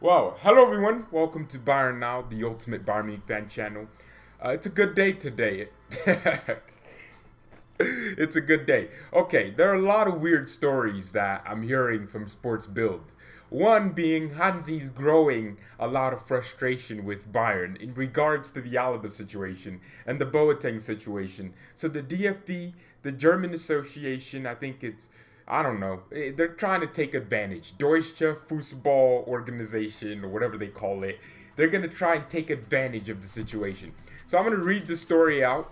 Well, hello everyone. Welcome to BayernNow, the ultimate Bayern Munich fan channel. It's a good day today. It's a good day. Okay, there are a lot of weird stories that I'm hearing from Sports Bild. One being Hansi's growing a lot of frustration with Bayern in regards to the Alaba situation and the Boateng situation. So the DFB, the German Association, I don't know, they're trying to take advantage. Deutsche Fußball Organization, or whatever they call it, they're going to try and take advantage of the situation. So I'm going to read the story out.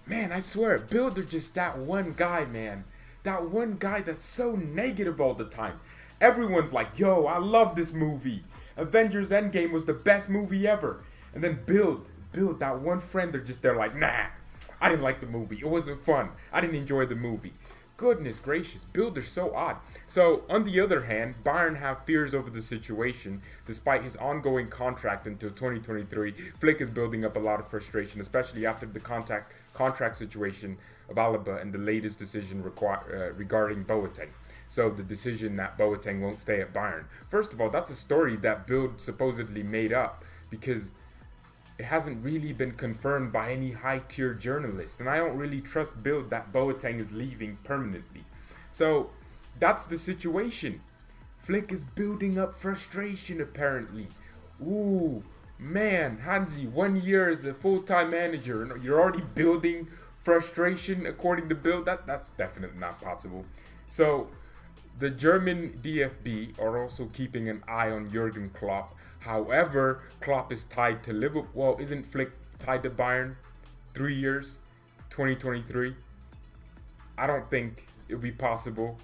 Man, I swear, Bild are just that one guy, man. That one guy that's so negative all the time. Everyone's like, yo, I love this movie. Avengers Endgame was the best movie ever. And then Bild, that one friend, they're like, nah, I didn't like the movie. It wasn't fun. I didn't enjoy the movie. Goodness gracious, Bild are so odd. So, on the other hand, Bayern have fears over the situation. Despite his ongoing contract until 2023, Flick is building up a lot of frustration, especially after the contract situation of Alaba and the latest decision regarding Boateng. So, the decision that Boateng won't stay at Bayern. First of all, that's a story that Bild supposedly made up because it hasn't really been confirmed by any high-tier journalist. And I don't really trust Bild that Boateng is leaving permanently. So, that's the situation. Flick is building up frustration, apparently. Ooh, man, Hansi, 1 year as a full-time manager, and you're already building frustration according to Bild? That's definitely not possible. So, the German DFB are also keeping an eye on Jurgen Klopp. However, Klopp is tied to Liverpool. Well, isn't Flick tied to Bayern? 3 years, 2023. I don't think it would be possible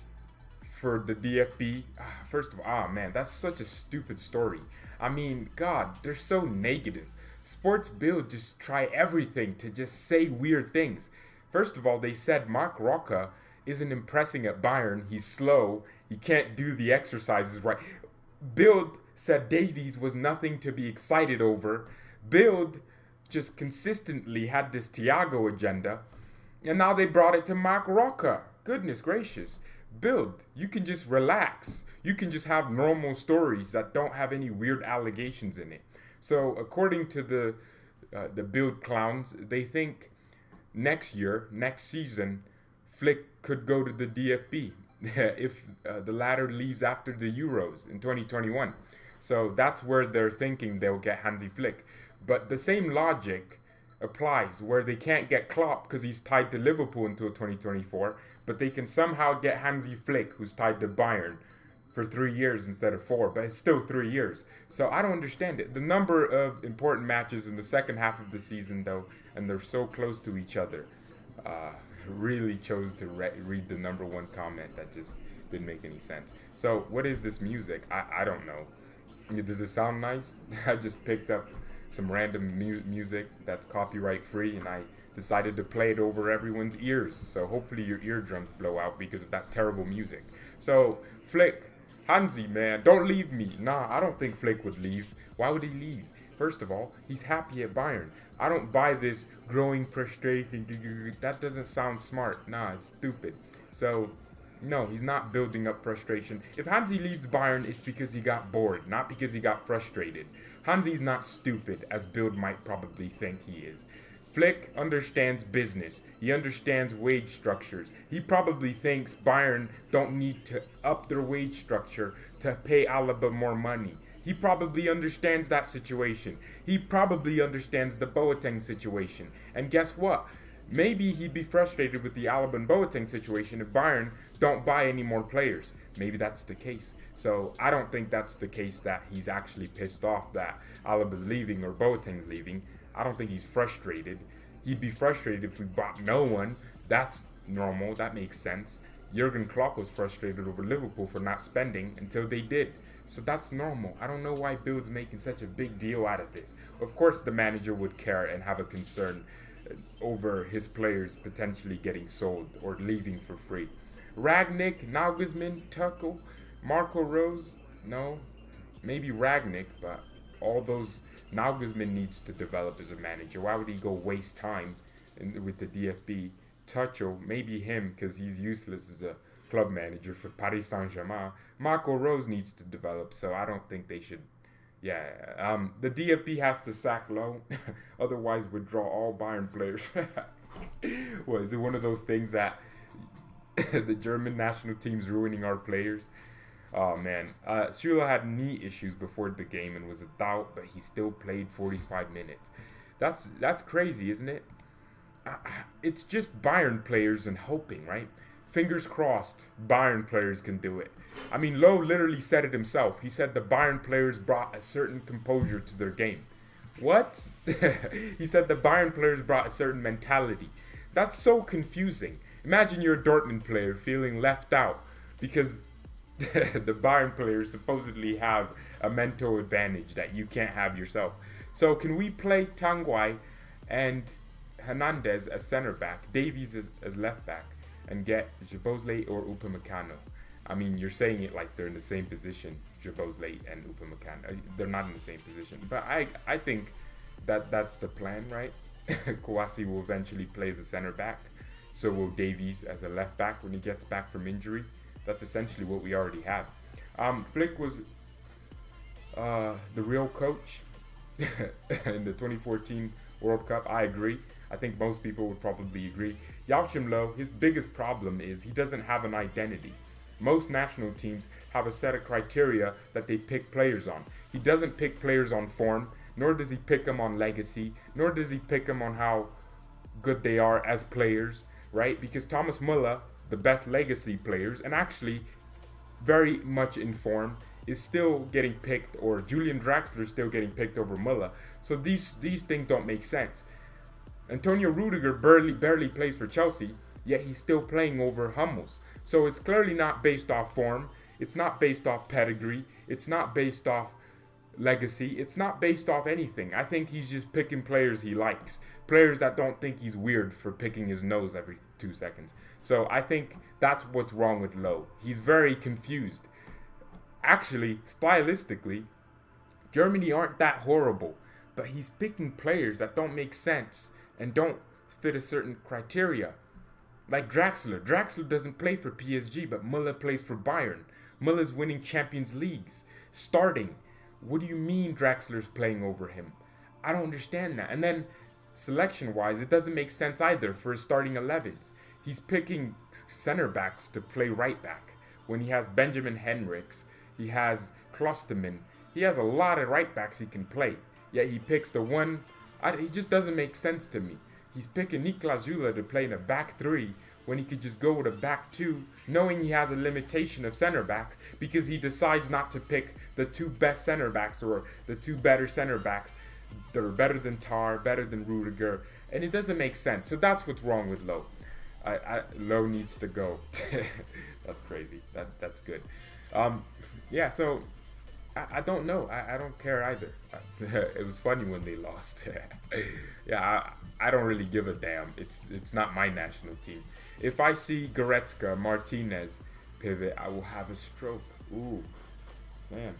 for the DFB. First of all, man, that's such a stupid story. I mean, God, they're so negative. Sports Bild just try everything to just say weird things. First of all, they said Marc Roca isn't impressing at Bayern. He's slow. He can't do the exercises right. Bild said Davies was nothing to be excited over. Bild just consistently had this Thiago agenda, and now they brought it to Marc Roca. Goodness gracious. Bild, you can just relax. You can just have normal stories that don't have any weird allegations in it. So according to the Bild clowns, they think next season, Flick could go to the DFB if the latter leaves after the Euros in 2021. So that's where they're thinking they'll get Hansi Flick. But the same logic applies where they can't get Klopp because he's tied to Liverpool until 2024, but they can somehow get Hansi Flick, who's tied to Bayern, for 3 years instead of 4, but it's still 3 years. So I don't understand it. The number of important matches in the second half of the season, though, and they're so close to each other, really chose to read the number one comment that just didn't make any sense. So what is this music? I don't know. Does it sound nice? I just picked up some random music that's copyright free, and I decided to play it over everyone's ears. So hopefully your eardrums blow out because of that terrible music. So Flick, Hansi, man, don't leave me. Nah, I don't think Flick would leave. Why would he leave? First of all, he's happy at Bayern. I don't buy this growing frustration. That doesn't sound smart. Nah, it's stupid. So, no, he's not building up frustration. If Hansi leaves Bayern, it's because he got bored, not because he got frustrated. Hansi's not stupid, as Bild might probably think he is. Flick understands business. He understands wage structures. He probably thinks Bayern don't need to up their wage structure to pay Alaba more money. He probably understands that situation. He probably understands the Boateng situation. And guess what? Maybe he'd be frustrated with the Alaba and Boateng situation if Bayern don't buy any more players. Maybe that's the case. So I don't think that's the case that he's actually pissed off that Alaba's leaving or Boateng's leaving. I don't think he's frustrated. He'd be frustrated if we bought no one. That's normal. That makes sense. Jurgen Klopp was frustrated over Liverpool for not spending until they did. So that's normal. I don't know why Bild's making such a big deal out of this. Of course the manager would care and have a concern over his players potentially getting sold or leaving for free. Ragnick, Nagelsmann, Tuchel, Marco Rose, no. Maybe Ragnick, but all those Nagelsmann needs to develop as a manager. Why would he go waste time with the DFB? Tuchel, maybe him because he's useless as a club manager for Paris Saint-Germain. Marco Rose needs to develop, so I don't think they should Yeah, the DFB has to sack Low, otherwise withdraw all Bayern players. Well, is it one of those things that the German national team's ruining our players? Oh man, Schürrle had knee issues before the game and was out, but he still played 45 minutes. That's crazy, isn't it? It's just Bayern players and hoping, right? Fingers crossed, Bayern players can do it. I mean, Lowe literally said it himself. He said the Bayern players brought a certain composure to their game. What? He said the Bayern players brought a certain mentality. That's so confusing. Imagine you're a Dortmund player feeling left out because the Bayern players supposedly have a mental advantage that you can't have yourself. So can we play Tanguy and Hernandez as center back, Davies as left back, and get Jabozley or Upamecano? I mean, you're saying it like they're in the same position, Jabozley and Upamecano. They're not in the same position, but I think that's the plan, right? Kouassi will eventually play as a center back. So will Davies as a left back when he gets back from injury. That's essentially what we already have. Flick was the real coach in the 2014 World Cup. I agree. I think most people would probably agree. Joachim Low, his biggest problem is he doesn't have an identity. Most national teams have a set of criteria that they pick players on. He doesn't pick players on form, nor does he pick them on legacy, nor does he pick them on how good they are as players, right? Because Thomas Muller, the best legacy players, and actually very much in form, is still getting picked, or Julian Draxler is still getting picked over Muller. So these things don't make sense. Antonio Rudiger barely plays for Chelsea, yet he's still playing over Hummels. So it's clearly not based off form. It's not based off pedigree. It's not based off legacy. It's not based off anything. I think he's just picking players he likes. Players that don't think he's weird for picking his nose every 2 seconds. So I think that's what's wrong with Lowe. He's very confused. Actually, stylistically, Germany aren't that horrible. But he's picking players that don't make sense and don't fit a certain criteria. Like Draxler. Draxler doesn't play for PSG, but Müller plays for Bayern. Müller's winning Champions Leagues. Starting. What do you mean Draxler's playing over him? I don't understand that. And then, selection-wise, it doesn't make sense either for his starting 11s. He's picking center backs to play right back when he has Benjamin Henrichs, he has Klosterman. He has a lot of right backs he can play. Yet he picks the one. It just doesn't make sense to me. He's picking Niklas Süle to play in a back three when he could just go with a back two, knowing he has a limitation of center backs because he decides not to pick the two best center backs or the two better center backs that are better than Tar, better than Rudiger, and it doesn't make sense. So that's what's wrong with Lowe. Lowe needs to go. That's crazy. That's good. Yeah. So. I don't know. I don't care either. It was funny when they lost. Yeah, I don't really give a damn. It's not my national team. If I see Goretzka, Martinez pivot, I will have a stroke. Ooh, man.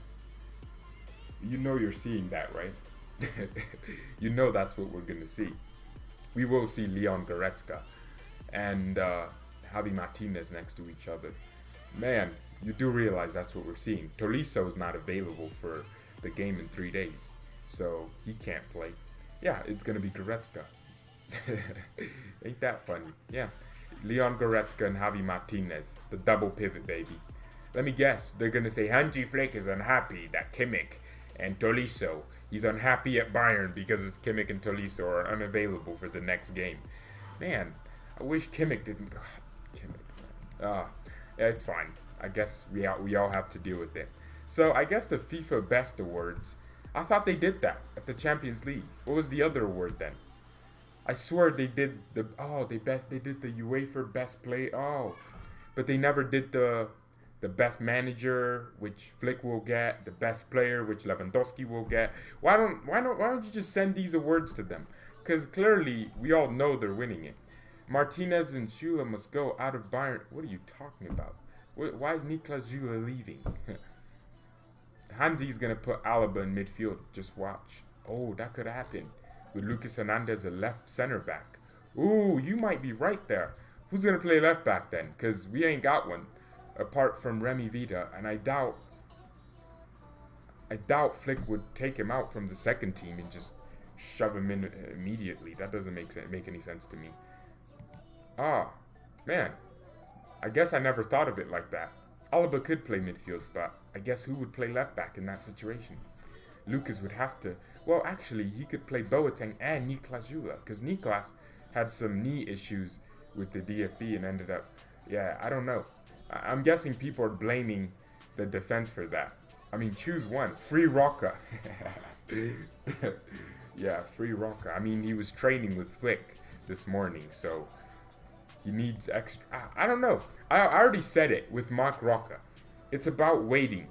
You know you're seeing that, right? You know that's what we're going to see. We will see Leon Goretzka and Javi Martinez next to each other. Man, you do realize that's what we're seeing. Tolisso is not available for the game in 3 days, so he can't play. Yeah, it's going to be Goretzka. Ain't that funny? Yeah. Leon Goretzka and Javi Martinez, the double pivot, baby. Let me guess, they're going to say Hansi Flick is unhappy that Kimmich and Tolisso, he's unhappy at Bayern because it's Kimmich and Tolisso are unavailable for the next game. Man, I wish Kimmich didn't. Kimmich, man. Yeah, it's fine. I guess we all have to deal with it. So I guess the FIFA Best Awards, I thought they did that at the Champions League. What was the other award then? I swear they did they did the UEFA Best Play. Oh, but they never did the Best Manager, which Flick will get, the Best Player, which Lewandowski will get. Why don't you just send these awards to them? Because clearly we all know they're winning it. Martinez and Süle must go out of Bayern. What are you talking about? Why is Niklas Süle leaving? Hansi's going to put Alaba in midfield. Just watch. Oh, that could happen. With Lucas Hernandez a left center back. Ooh, you might be right there. Who's going to play left back then? Because we ain't got one. Apart from Remy Vida. And I doubt... I doubt Flick would take him out from the second team and just shove him in immediately. That doesn't make any sense to me. Ah, man. I guess I never thought of it like that. Alaba could play midfield, but I guess who would play left back in that situation? Lucas would have to. Well, actually, he could play Boateng and Niklas Jula, because Niklas had some knee issues with the DFB and ended up. Yeah, I don't know. I'm guessing people are blaming the defense for that. I mean, choose one. Free Roca. Yeah, free Roca. I mean, he was training with Flick this morning, so he needs extra. I don't know. I already said it with Marc Roca. It's about waiting.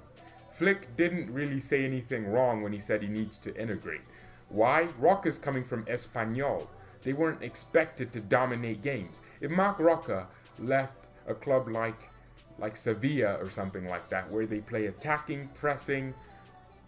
Flick didn't really say anything wrong when he said he needs to integrate. Why? Roca's coming from Espanyol. They weren't expected to dominate games. If Marc Roca left a club like Sevilla or something like that, where they play attacking, pressing,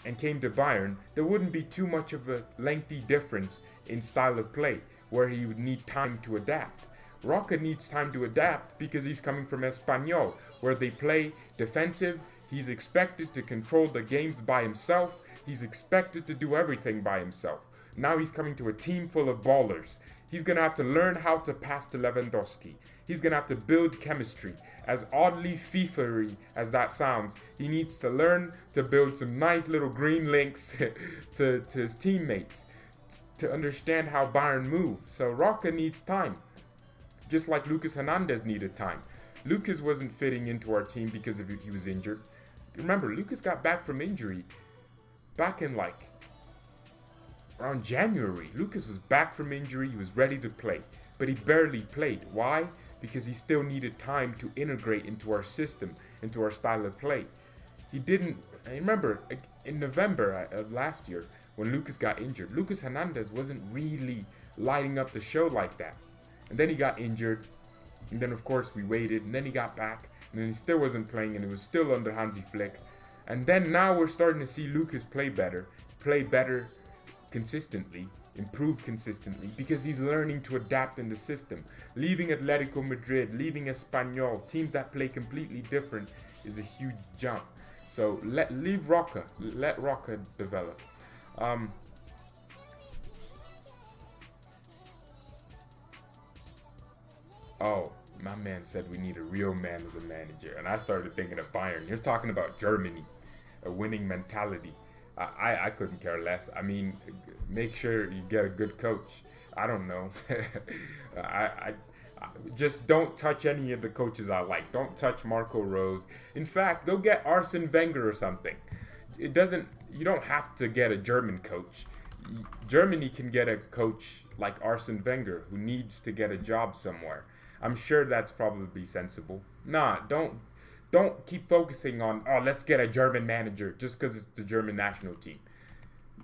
and came to Bayern, there wouldn't be too much of a lengthy difference in style of play, where he would need time to adapt. Roca needs time to adapt because he's coming from Espanyol, where they play defensive. He's expected to control the games by himself. He's expected to do everything by himself. Now he's coming to a team full of ballers. He's going to have to learn how to pass to Lewandowski. He's going to have to build chemistry. As oddly FIFA-y as that sounds, he needs to learn to build some nice little green links to his teammates to understand how Bayern move. So Roca needs time, just like Lucas Hernandez needed time. Lucas wasn't fitting into our team because he was injured. Remember, Lucas got back from injury back in around January. Lucas was back from injury. He was ready to play, but he barely played. Why? Because he still needed time to integrate into our system, into our style of play. He didn't. I remember in November of last year when Lucas got injured, Lucas Hernandez wasn't really lighting up the show like that. And then he got injured, and then of course we waited, and then he got back, and then he still wasn't playing, and it was still under Hansi Flick. And then now we're starting to see Lucas play better consistently, improve consistently, because he's learning to adapt in the system. Leaving Atletico Madrid, leaving Espanyol, teams that play completely different, is a huge jump. So leave Roca, let Roca develop. Oh, my man said we need a real man as a manager, and I started thinking of Bayern. You're talking about Germany, a winning mentality. I couldn't care less. I mean, make sure you get a good coach. I don't know. I just don't touch any of the coaches I like. Don't touch Marco Rose. In fact, go get Arsene Wenger or something. You don't have to get a German coach. Germany can get a coach like Arsene Wenger who needs to get a job somewhere. I'm sure that's probably sensible. Nah, don't keep focusing on, let's get a German manager just because it's the German national team.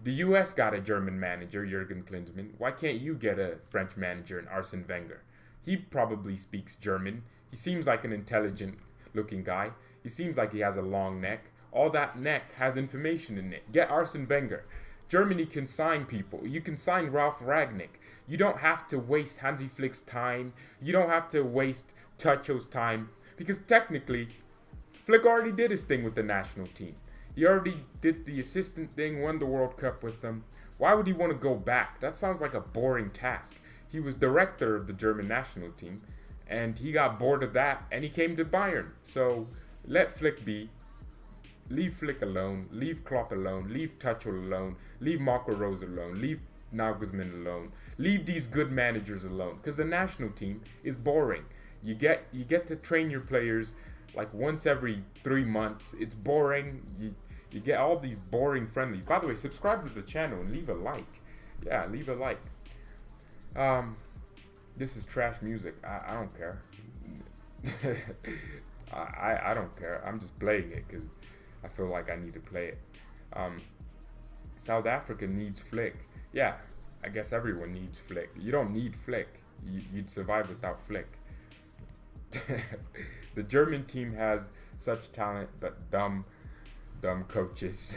The U.S. got a German manager, Jurgen Klinsmann. Why can't you get a French manager in Arsene Wenger? He probably speaks German. He seems like an intelligent-looking guy. He seems like he has a long neck. All that neck has information in it. Get Arsene Wenger. Germany can sign people. You can sign Ralf Ragnick. You don't have to waste Hansi Flick's time. You don't have to waste Tuchel's time. Because technically, Flick already did his thing with the national team. He already did the assistant thing, won the World Cup with them. Why would he want to go back? That sounds like a boring task. He was director of the German national team, and he got bored of that, and he came to Bayern. So let Flick be. Leave Flick alone. Leave Klopp alone. Leave Tuchel alone. Leave Marco Rose alone. Leave Nagelsmann alone. Leave these good managers alone, because the national team is boring. You get to train your players like once every 3 months. It's boring. You get all these boring friendlies. By the way, subscribe to the channel and leave a like. Yeah, leave a like. This is trash music. I don't care. I don't care. I'm just playing it because I feel like I need to play it. South Africa needs Flick. Yeah, I guess everyone needs Flick. You don't need Flick. You'd survive without Flick. The German team has such talent, but dumb coaches.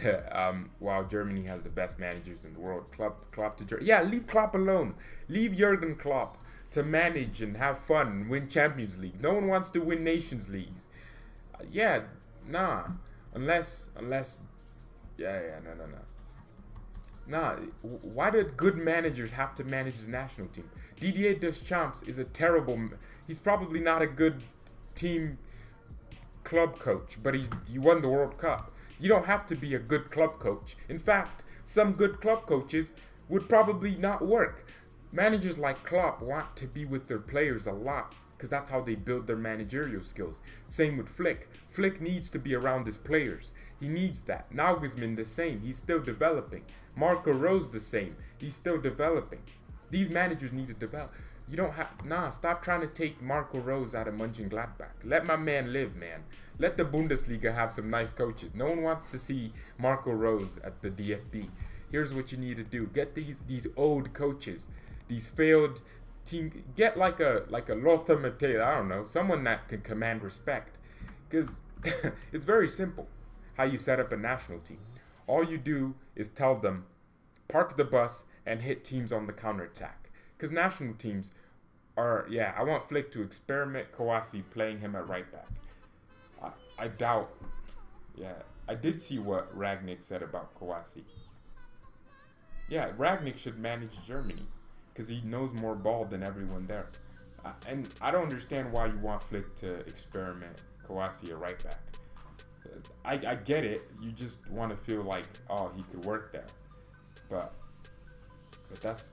While Germany has the best managers in the world. Klopp to Germany. Yeah, leave Klopp alone. Leave Jurgen Klopp to manage and have fun and win Champions League. No one wants to win Nations Leagues. Unless No. Nah, why did good managers have to manage the national team? Didier Deschamps is a he's probably not a good team club coach, but he won the World Cup. You don't have to be a good club coach. In fact, some good club coaches would probably not work. Managers like Klopp want to be with their players a lot because that's how they build their managerial skills. Same with Flick. Flick needs to be around his players. He needs that. Nagelsmann the same. He's still developing. Marco Rose the same. He's still developing. These managers need to develop. You don't have... stop trying to take Marco Rose out of Mönchengladbach. Let my man live, man. Let the Bundesliga have some nice coaches. No one wants to see Marco Rose at the DFB. Here's what you need to do. Get these old coaches. These failed team... Get like a Lothar Matthäus. I don't know. Someone that can command respect. Because it's very simple how you set up a national team. All you do is tell them, park the bus and hit teams on the counterattack. Because national teams are, I want Flick to experiment Kouassi playing him at right back. I doubt, I did see what Ragnick said about Kouassi. Yeah, Ragnick should manage Germany because he knows more ball than everyone there. And I don't understand why you want Flick to experiment Kouassi at right back. I get it. You just want to feel like, oh, he could work there. But that's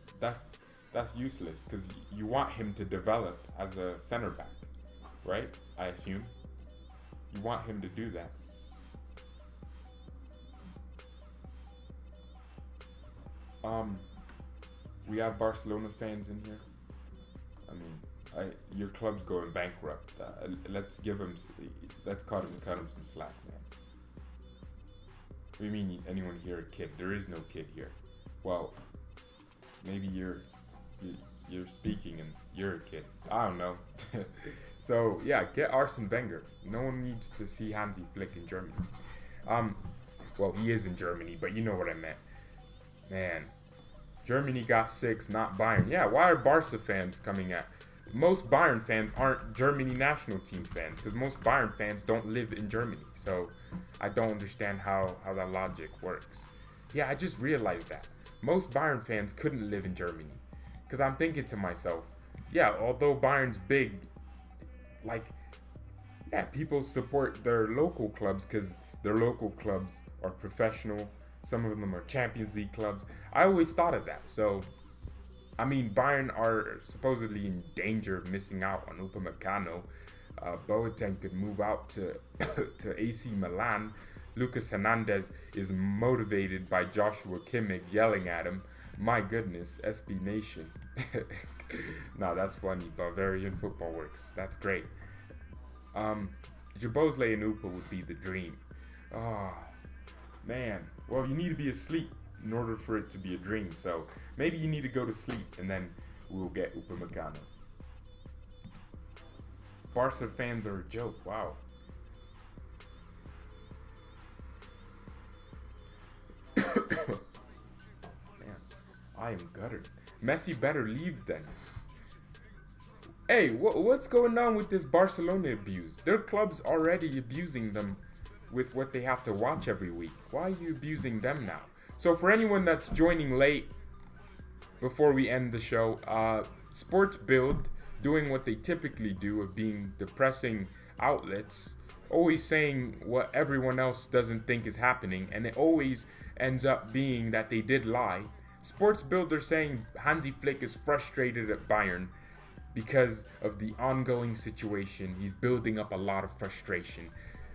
useless because you want him to develop as a center back, right? I assume. You want him to do that. We have Barcelona fans in here. I mean, your club's going bankrupt. Let's cut him some slack, man. What do you mean anyone here a kid? There is no kid here. Well, maybe you're speaking and you're a kid. I don't know. So get Arsene Wenger. No one needs to see Hansi Flick in Germany. Well, he is in Germany, but you know what I meant. Man, Germany got 6, not Bayern. Yeah, why are Barca fans coming at? Most Bayern fans aren't Germany national team fans because most Bayern fans don't live in Germany. So I don't understand how that logic works. Yeah, I just realized that. Most Bayern fans couldn't live in Germany. Because I'm thinking to myself, although Bayern's big, people support their local clubs because their local clubs are professional. Some of them are Champions League clubs. I always thought of that. So, I mean, Bayern are supposedly in danger of missing out on Upamecano. Boateng could move out to AC Milan. Lucas Hernandez is motivated by Joshua Kimmich yelling at him. My goodness, SB Nation. No, that's funny. Bavarian football works. That's great. Jabozley and Upa would be the dream. Man. Well, you need to be asleep in order for it to be a dream. So maybe you need to go to sleep and then we'll get Upamecano. Barca fans are a joke. Wow. Man, I am gutted. Messi better leave then. Hey, what's going on with this Barcelona abuse? Their club's already abusing them with what they have to watch every week. Why are you abusing them now? So for anyone that's joining late, before we end the show, Sports Build doing what they typically do of being depressing outlets, always saying what everyone else doesn't think is happening, and it always ends up being that they did lie. Sports Build are saying Hansi Flick is frustrated at Bayern because of the ongoing situation. He's building up a lot of frustration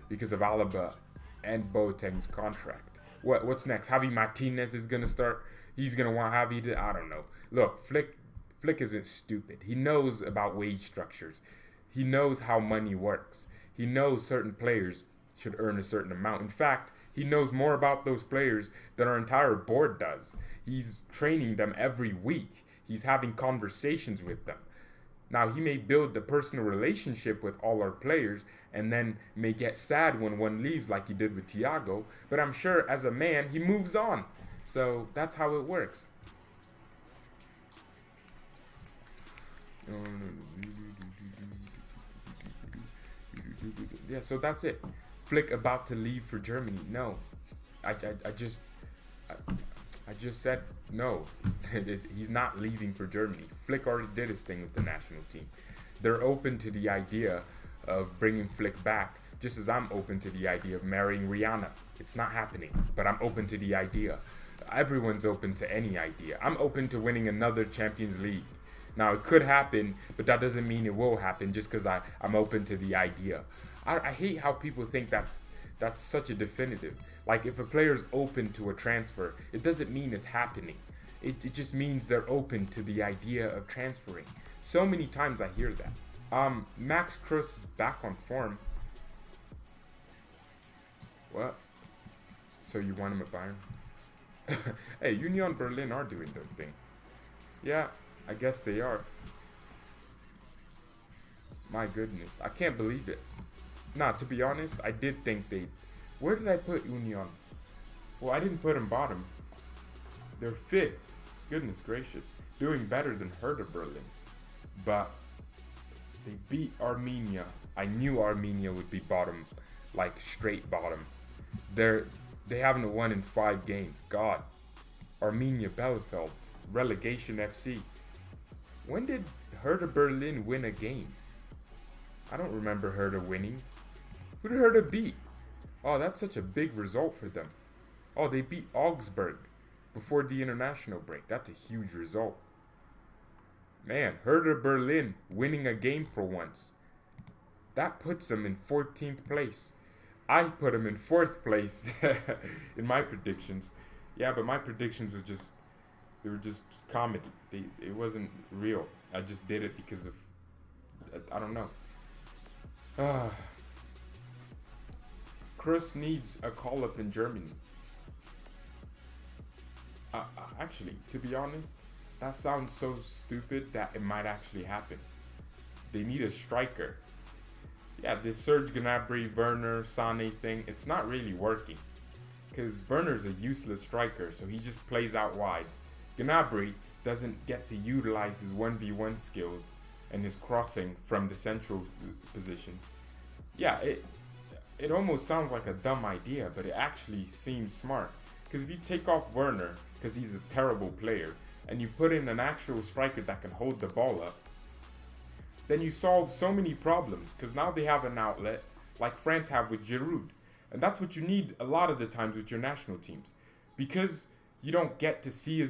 because of Alaba and Boateng's contract. What's next? Javi Martinez is going to start. He's going to want Javi to... I don't know. Look, Flick isn't stupid. He knows about wage structures. He knows how money works. He knows certain players should earn a certain amount. In fact, he knows more about those players than our entire board does. He's training them every week. He's having conversations with them. Now, he may build the personal relationship with all our players and then may get sad when one leaves like he did with Thiago, but I'm sure as a man, he moves on. So that's how it works. Yeah, so that's it. Flick about to leave for Germany. No. I just I, I just said no. He's not leaving for Germany. Flick already did his thing with the national team. They're open to the idea of bringing Flick back, just as I'm open to the idea of marrying Rihanna. It's not happening, but I'm open to the idea. Everyone's open to any idea. I'm open to winning another Champions League. Now, it could happen, but that doesn't mean it will happen just because I'm open to the idea. I hate how people think that's such a definitive. Like, if a player's open to a transfer, it doesn't mean it's happening. It just means they're open to the idea of transferring. So many times I hear that. Max Kruse is back on form. What? So you want him at Bayern? Hey, Union Berlin are doing their thing. Yeah, I guess they are. My goodness, I can't believe it. Nah, to be honest, I did think they... Where did I put Union? Well, I didn't put them bottom. They're 5th. Goodness gracious. Doing better than Hertha Berlin. But they beat Armenia. I knew Armenia would be bottom. Like, straight bottom. They haven't won in 5 games. God. Armenia Bielefeld. Relegation FC. When did Hertha Berlin win a game? I don't remember Hertha winning. Who did Hertha beat? Oh, that's such a big result for them. Oh, they beat Augsburg before the international break. That's a huge result. Man, Hertha Berlin winning a game for once. That puts them in 14th place. I put them in 4th place in my predictions. Yeah, but my predictions they were just comedy. It wasn't real. I just did it because of, I don't know. Kruse needs a call-up in Germany. Actually, to be honest, that sounds so stupid that it might actually happen. They need a striker. Yeah, this Serge Gnabry, Werner, Sané thing, it's not really working. Because Werner's a useless striker, so he just plays out wide. Gnabry doesn't get to utilize his 1v1 skills and his crossing from the central positions. Yeah, it almost sounds like a dumb idea, but it actually seems smart. Because if you take off Werner, because he's a terrible player, and you put in an actual striker that can hold the ball up, then you solve so many problems. Because now they have an outlet, like France have with Giroud. And that's what you need a lot of the times with your national teams. Because you don't get to see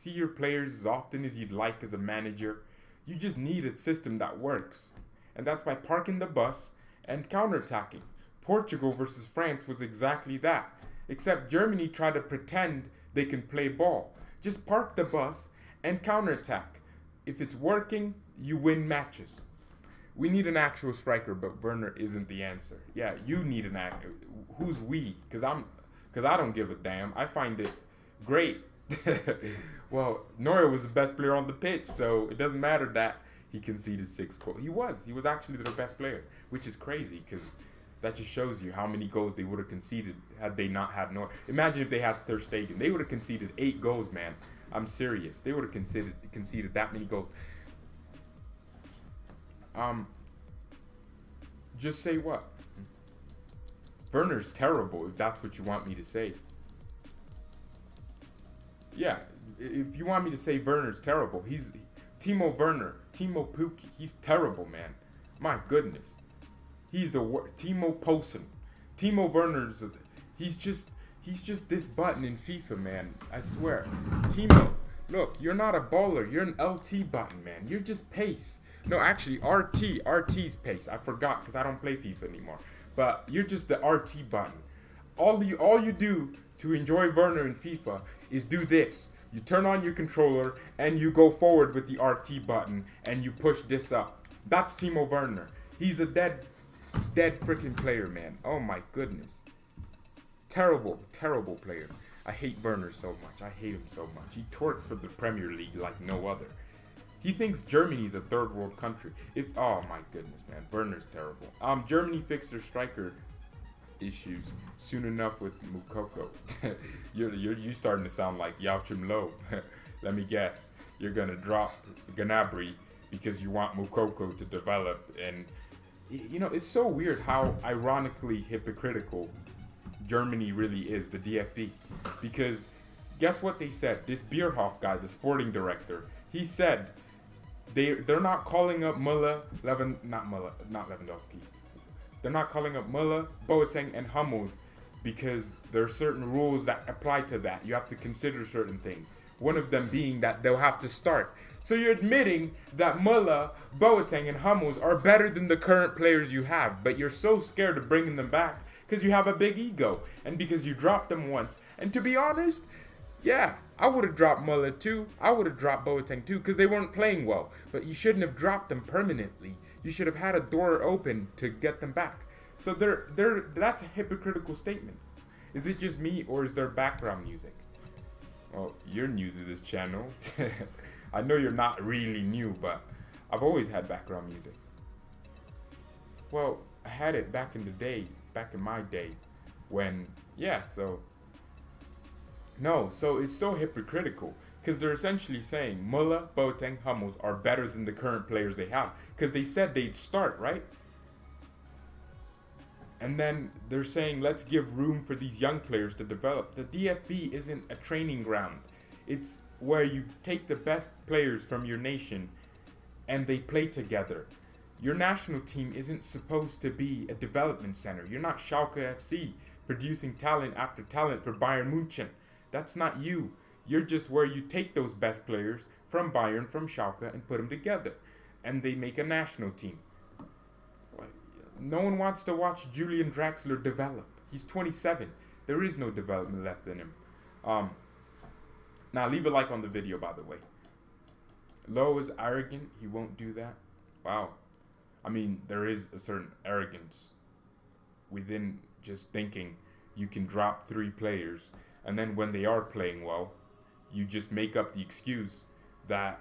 your players as often as you'd like as a manager. You just need a system that works. And that's by parking the bus and counterattacking. Portugal versus France was exactly that. Except Germany tried to pretend they can play ball. Just park the bus and counterattack. If it's working, you win matches. We need an actual striker, but Werner isn't the answer. Yeah, you need an actor. Who's we? Because I don't give a damn. I find it great. Well, Neuer was the best player on the pitch, so it doesn't matter that he conceded 6 goals. He was actually their best player, which is crazy because that just shows you how many goals they would have conceded had they not had Neuer. Imagine if they had Ter Stegen. They would have conceded 8 goals, man. I'm serious. They would have conceded that many goals. Just say what? Werner's terrible, if that's what you want me to say. Yeah, if you want me to say Werner's terrible, he's Timo Werner, Timo Pukki. He's terrible, man. My goodness. He's the worst. Timo Poulsen. Timo Werner's he's just this button in FIFA, man. I swear. Timo, look, you're not a baller. You're an LT button, man. You're just pace. No, actually, RT's pace. I forgot because I don't play FIFA anymore. But you're just the RT button. All you do to enjoy Werner in FIFA is do this. You turn on your controller and you go forward with the RT button and you push this up. That's Timo Werner. He's a dead freaking player, man. Oh my goodness. Terrible player. I hate Werner so much. I hate him so much. He torques for the Premier League like no other. He thinks Germany's a third world country. Oh my goodness, man. Werner's terrible. Germany fixed their striker issues soon enough with Moukoko. You're starting to sound like Joachim Low. Let me guess. You're gonna drop Gnabry because you want Moukoko to develop. And you know, it's so weird how ironically hypocritical Germany really is, the DFB. Because guess what they said? This Bierhoff guy, the sporting director, he said they're not calling up not Lewandowski. They're not calling up Müller, Boateng, and Hummels because there are certain rules that apply to that. You have to consider certain things. One of them being that they'll have to start. So you're admitting that Müller, Boateng, and Hummels are better than the current players you have, but you're so scared of bringing them back because you have a big ego and because you dropped them once. And to be honest, yeah, I would have dropped Müller too. I would have dropped Boateng too because they weren't playing well. But you shouldn't have dropped them permanently. You should have had a door open to get them back. So that's a hypocritical statement. Is it just me or is there background music? Well, you're new to this channel. I know you're not really new, but I've always had background music. Well, I had it back in the day, back in my day, when, yeah, so it's so hypocritical because they're essentially saying Müller, Boateng, Hummels are better than the current players they have because they said they'd start, right? And then they're saying, let's give room for these young players to develop. The DFB isn't a training ground. It's where you take the best players from your nation and they play together. Your national team isn't supposed to be a development center. You're not Schalke FC producing talent after talent for Bayern Munich. That's not you. You're just where you take those best players from Bayern, from Schalke, and put them together. And they make a national team. No one wants to watch Julian Draxler develop. He's 27. There is no development left in him. Now, leave a like on the video, by the way. Lowe is arrogant. He won't do that. Wow. I mean, there is a certain arrogance within just thinking you can drop 3 players, and then when they are playing well, you just make up the excuse that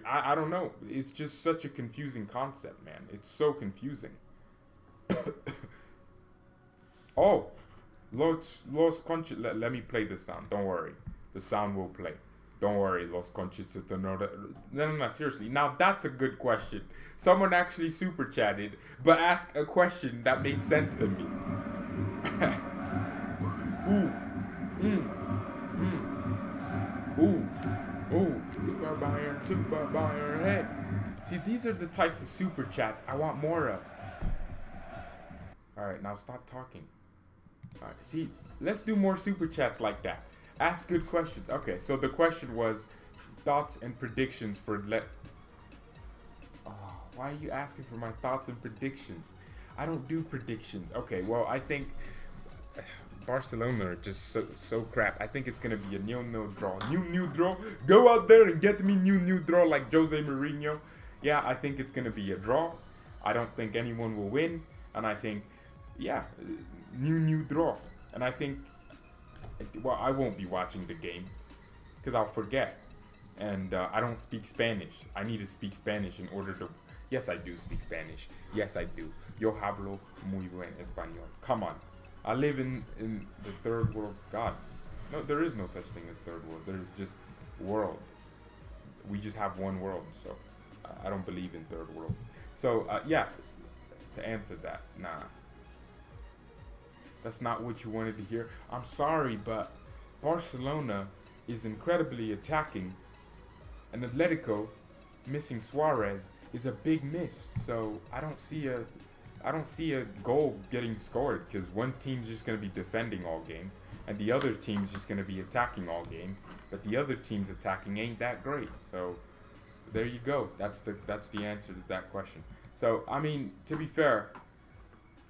I don't know. It's just such a confusing concept, man. It's so confusing. Oh, Los Conchis. Let me play the sound. Don't worry. The sound will play. Don't worry, Los Conchis. No, seriously. Now, that's a good question. Someone actually super chatted, but asked a question that made sense to me. Ooh, Super Bayern, hey. See, these are the types of super chats I want more of. Alright, now stop talking. Alright, see, let's do more super chats like that. Ask good questions. Okay, so the question was thoughts and predictions for why are you asking for my thoughts and predictions? I don't do predictions. Okay, well, I think Barcelona are just so crap. I think it's gonna be a 0-0 draw. New draw. Go out there and get me new draw like Jose Mourinho. Yeah, I think it's gonna be a draw. I don't think anyone will win, and I think, yeah, new draw. And I think, well, I won't be watching the game because I'll forget, and I don't speak Spanish. I need to speak Spanish in order to. Yes, I do speak Spanish. Yes, I do. Yo hablo muy buen español. Come on. I live in the third world. God, no, there is no such thing as third world. There's just world. We just have one world. So I don't believe in third worlds. So yeah, to answer that, nah, that's not what you wanted to hear. I'm sorry, but Barcelona is incredibly attacking, and Atletico missing Suarez is a big miss. So I don't see a goal getting scored because one team's just going to be defending all game and the other team's just going to be attacking all game, but the other team's attacking ain't that great. So there you go. That's the answer to that question. So I mean, to be fair,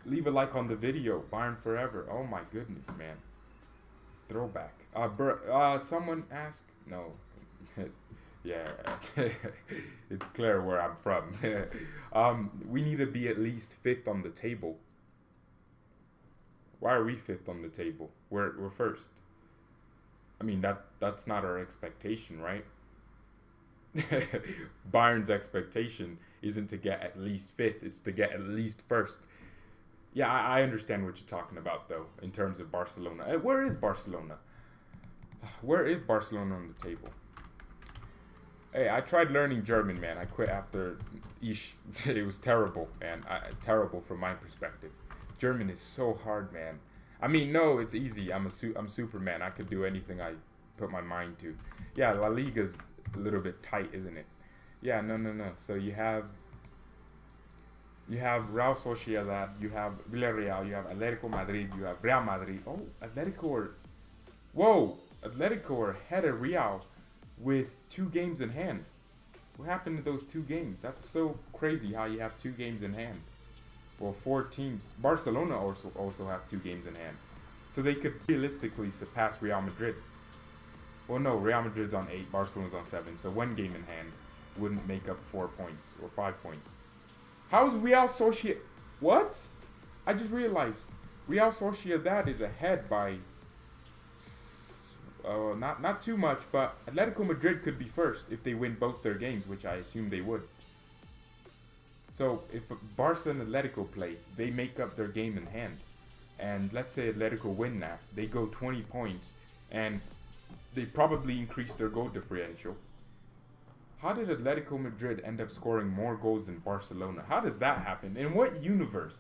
leave a like on the video. Bayern forever. Oh my goodness, man. Throwback. Someone asked. No. Yeah, it's clear where I'm from. We need to be at least 5th on the table. Why are we 5th on the table? We're first. I mean, that's not our expectation, right? Bayern's expectation isn't to get at least 5th, it's to get at least 1st. Yeah, I understand what you're talking about, though, in terms of Barcelona. Where is Barcelona? Where is Barcelona on the table? Hey, I tried learning German, man. I quit after it was terrible, man. Terrible from my perspective. German is so hard, man. I mean, no, it's easy. I'm Superman. I could do anything I put my mind to. Yeah, La Liga's a little bit tight, isn't it? Yeah, no. So you have Real Sociedad, you have Villarreal, you have Atletico Madrid, you have Real Madrid. Oh, Atletico are ahead of Real with 2 games in hand. What happened to those 2 games? That's so crazy how you have 2 games in hand. Well, 4 teams. Barcelona also have 2 games in hand. So they could realistically surpass Real Madrid. Well, no, Real Madrid's on 8, Barcelona's on 7. So 1 game in hand wouldn't make up 4 points or 5 points. How's Real Sociedad? What? I just realized Real Sociedad is ahead by not too much, but Atletico Madrid could be first if they win both their games, which I assume they would. So if Barca and Atletico play, they make up their game in hand. And let's say Atletico win that, they go 20 points, and they probably increase their goal differential. How did Atletico Madrid end up scoring more goals than Barcelona? How does that happen? In what universe?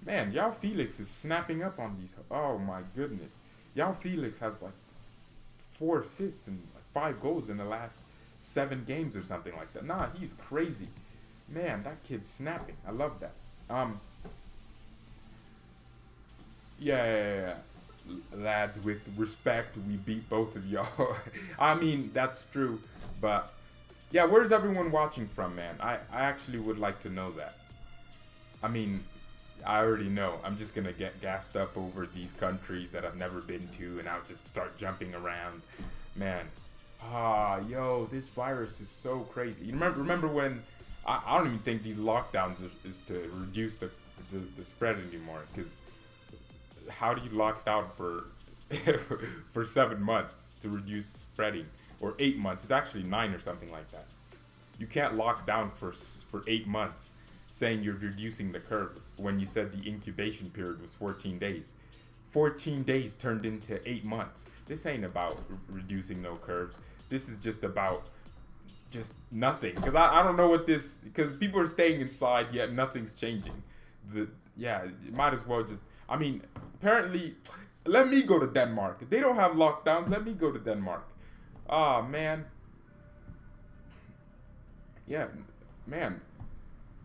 Man, João Felix is snapping up on these. Oh my goodness. João Felix has like 4 assists and 5 goals in the last 7 games or something like that. Nah, he's crazy. Man, that kid's snapping. I love that. Yeah. Lads, with respect, we beat both of y'all. I mean, that's true. But, yeah, where's everyone watching from, man? I actually would like to know that. I mean, I already know. I'm just going to get gassed up over these countries that I've never been to, and I'll just start jumping around. Man. This virus is so crazy. You remember when... I don't even think these lockdowns is to reduce the spread anymore, because how do you lock down for for 7 months to reduce spreading, or 8 months? It's actually 9 or something like that. You can't lock down for 8 months saying you're reducing the curve when you said the incubation period was 14 days. 14 days turned into 8 months. This ain't about reducing no curves. This is just about just nothing, because I don't know what this, because people are staying inside yet nothing's changing. You might as well just, I mean, apparently, let me go to Denmark. If they don't have lockdowns, let me go to Denmark. Man. Yeah, man.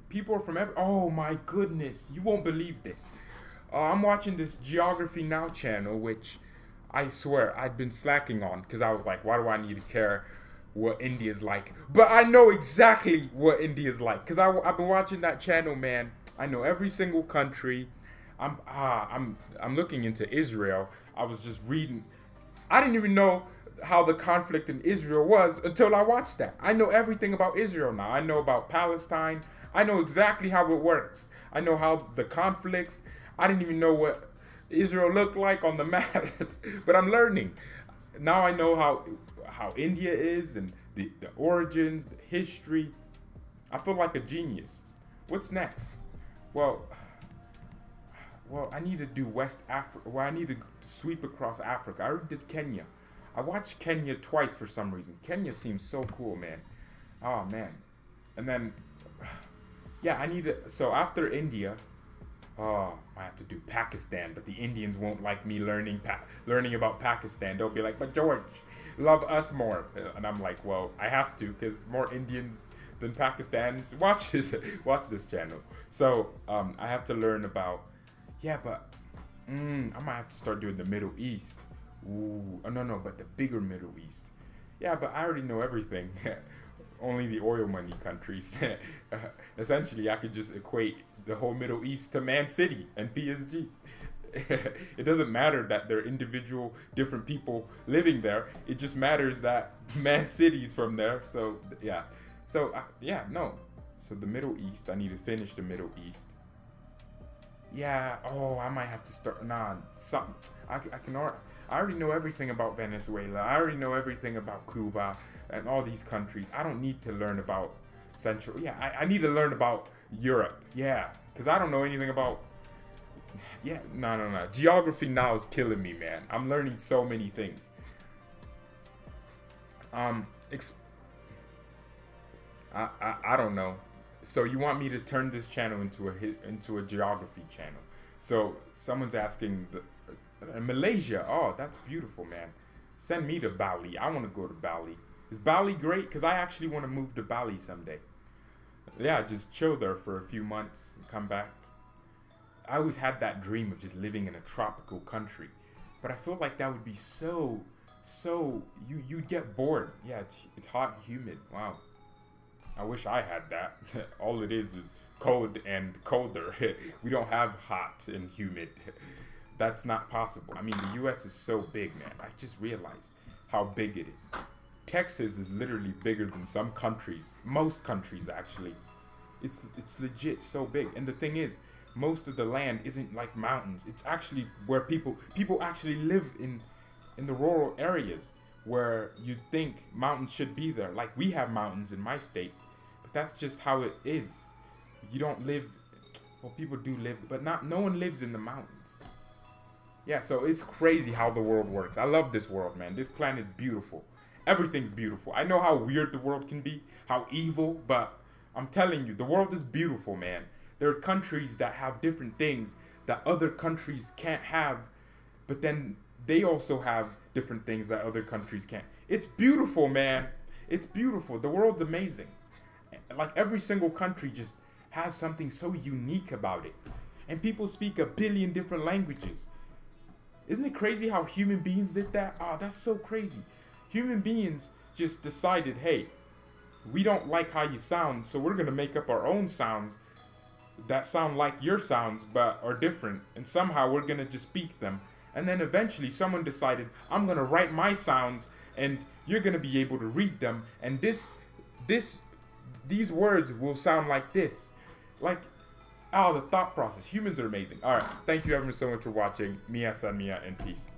People are from oh my goodness, you won't believe this. I'm watching this Geography Now channel, which I swear I'd been slacking on, because I was like, why do I need to care what India's like? But I know exactly what India's like, because I've been watching that channel, man. I know every single country. I'm looking into Israel. I was just reading. I didn't even know how the conflict in Israel was until I watched that. I know everything about Israel now. I know about Palestine. I know exactly how it works. I know how the conflicts. I didn't even know what Israel looked like on the map, but I'm learning. Now I know how India is, and the origins, the history. I feel like a genius. What's next? Well, I need to do West Africa. Well, I need to sweep across Africa. I already did Kenya. I watched Kenya twice for some reason. Kenya seems so cool, man. Oh, man. And then, I need to, so after India, I have to do Pakistan, but the Indians won't like me learning about Pakistan. They'll be like, but George, love us more. And I'm like, well, I have to, because more Indians than Pakistanis watch this channel. So I have to learn about, I might have to start doing the Middle East. But the bigger Middle East. Yeah, but I already know everything. Only the oil money countries. Essentially, I could just equate the whole Middle East to Man City and PSG. It doesn't matter that they're individual, different people living there. It just matters that Man City's from there. So, yeah. So, So the Middle East, I need to finish the Middle East. Yeah, I might have to start. I already know everything about Venezuela. I already know everything about Cuba and all these countries. I don't need to learn about Central. Yeah, I need to learn about Europe. Yeah, because I don't know anything about. Yeah, no. Geography Now is killing me, man. I'm learning so many things. I don't know. So you want me to turn this channel into a geography channel? So someone's asking And Malaysia, oh, that's beautiful, man. Send me to Bali. I want to go to Bali. Is Bali great? Because I actually want to move to Bali someday. Yeah, just chill there for a few months and come back. I always had that dream of just living in a tropical country, but I feel like that would be you'd get bored. Yeah, it's hot and humid. Wow, I wish I had that. All it is cold and colder. We don't have hot and humid. That's not possible. I mean, the U.S. is so big, man. I just realized how big it is. Texas is literally bigger than some countries. Most countries, actually. It's legit so big. And the thing is, most of the land isn't like mountains. It's actually where people actually live in the rural areas where you think mountains should be there. Like we have mountains in my state, but that's just how it is. You don't live. Well, people do live, but no one lives in the mountains. Yeah, so it's crazy how the world works. I love this world, man. This planet is beautiful. Everything's beautiful. I know how weird the world can be, how evil, but I'm telling you, the world is beautiful, man. There are countries that have different things that other countries can't have, but then they also have different things that other countries can't. It's beautiful, man. It's beautiful. The world's amazing. Like every single country just has something so unique about it. And people speak a billion different languages. Isn't it crazy how human beings did that? Oh, that's so crazy. Human beings just decided, hey, we don't like how you sound, so we're going to make up our own sounds that sound like your sounds but are different. And somehow we're going to just speak them. And then eventually someone decided, I'm going to write my sounds and you're going to be able to read them. And these words will sound like this. Like, oh, the thought process. Humans are amazing. All right. Thank you everyone so much for watching. Mia san mia and peace.